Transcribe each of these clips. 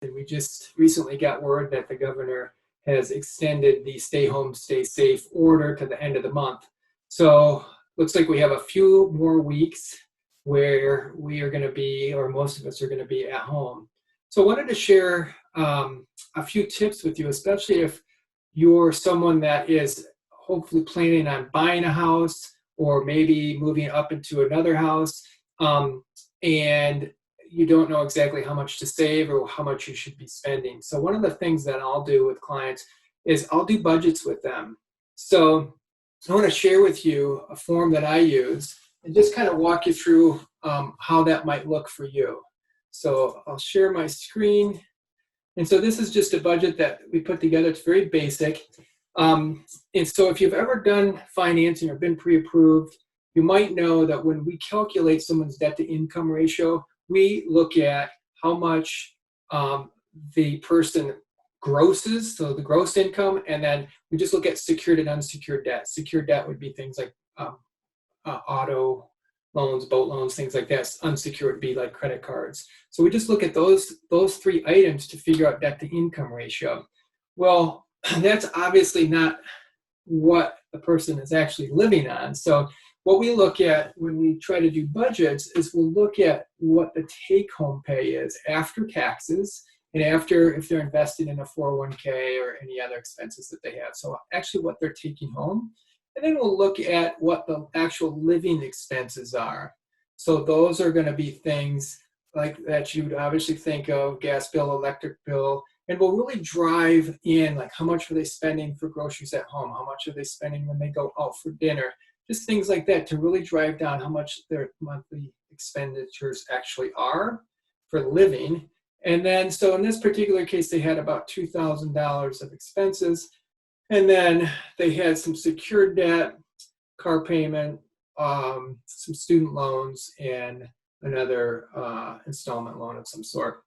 And we just recently got word that the governor has extended the stay home, stay safe order to the end of the month. So looks like we have a few more weeks where we are going to be, or most of us are going to be at home. So I wanted to share a few tips with you, especially if you're someone that is hopefully planning on buying a house or maybe moving up into another house, and you don't know exactly how much to save or how much you should be spending. So one of the things that I'll do with clients is I'll do budgets with them. So I want to share with you a form that I use and just kind of walk you through how that might look for you. So I'll share my screen. And so this is just a budget that we put together. It's very basic. And so if you've ever done financing or been pre-approved, you might know that when we calculate someone's debt to income ratio, we look at how much the person grosses, so the gross income, and then we just look at secured and unsecured debt. Secured debt would be things like auto loans, boat loans, things like that. Unsecured would be like credit cards. So we just look at those three items to figure out debt to income ratio. Well, that's obviously not what the person is actually living on. So what we look at when we try to do budgets is we'll look at what the take-home pay is after taxes and after if they're invested in a 401k or any other expenses that they have. So actually what they're taking home. And then we'll look at what the actual living expenses are. So those are going to be things like that you'd obviously think of: gas bill, electric bill, and we'll really drive in like how much are they spending for groceries at home? How much are they spending when they go out for dinner? Just things like that to really drive down how much their monthly expenditures actually are for living. And then, so in this particular case, they had about $2,000 of expenses. And then they had some secured debt, car payment, some student loans, and another installment loan of some sort.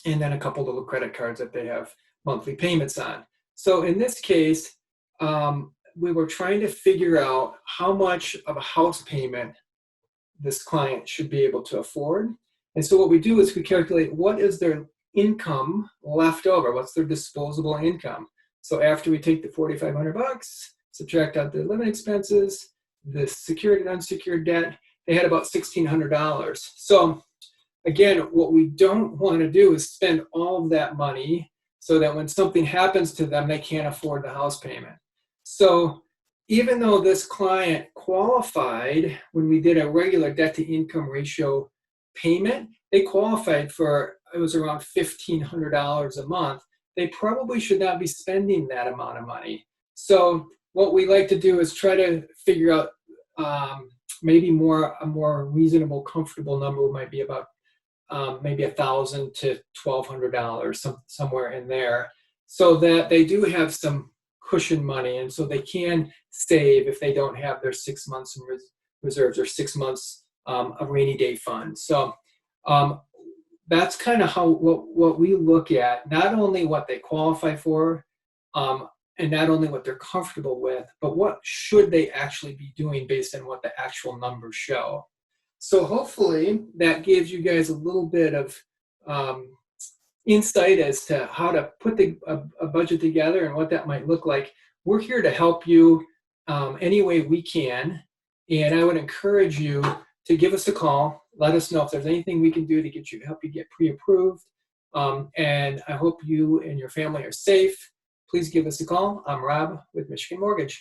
And then a couple little credit cards that they have monthly payments on. So in this case, we were trying to figure out how much of a house payment this client should be able to afford. And so what we do is we calculate what is their income left over, what's their disposable income. So after we take the $4,500, subtract out the living expenses, the secured and unsecured debt, they had about $1,600. So again, what we don't want to do is spend all of that money so that when something happens to them, they can't afford the house payment. So even though this client qualified when we did a regular debt to income ratio payment, they qualified for, it was around $1,500 a month. They probably should not be spending that amount of money. So what we like to do is try to figure out maybe a more reasonable, comfortable number might be about maybe $1,000 to $1,200, somewhere in there, so that they do have some cushion money, and so they can save if they don't have their 6 months in reserves or 6 months of rainy day fund. So that's kind of how what we look at, not only what they qualify for, and not only what they're comfortable with, but what should they actually be doing based on what the actual numbers show. So hopefully that gives you guys a little bit of insight as to how to put a budget together and what that might look like. We're here to help you any way we can, and I would encourage you to give us a call. Let us know if there's anything we can do to help you get pre-approved. And I hope you and your family are safe. Please give us a call. I'm Rob with Michigan Mortgage.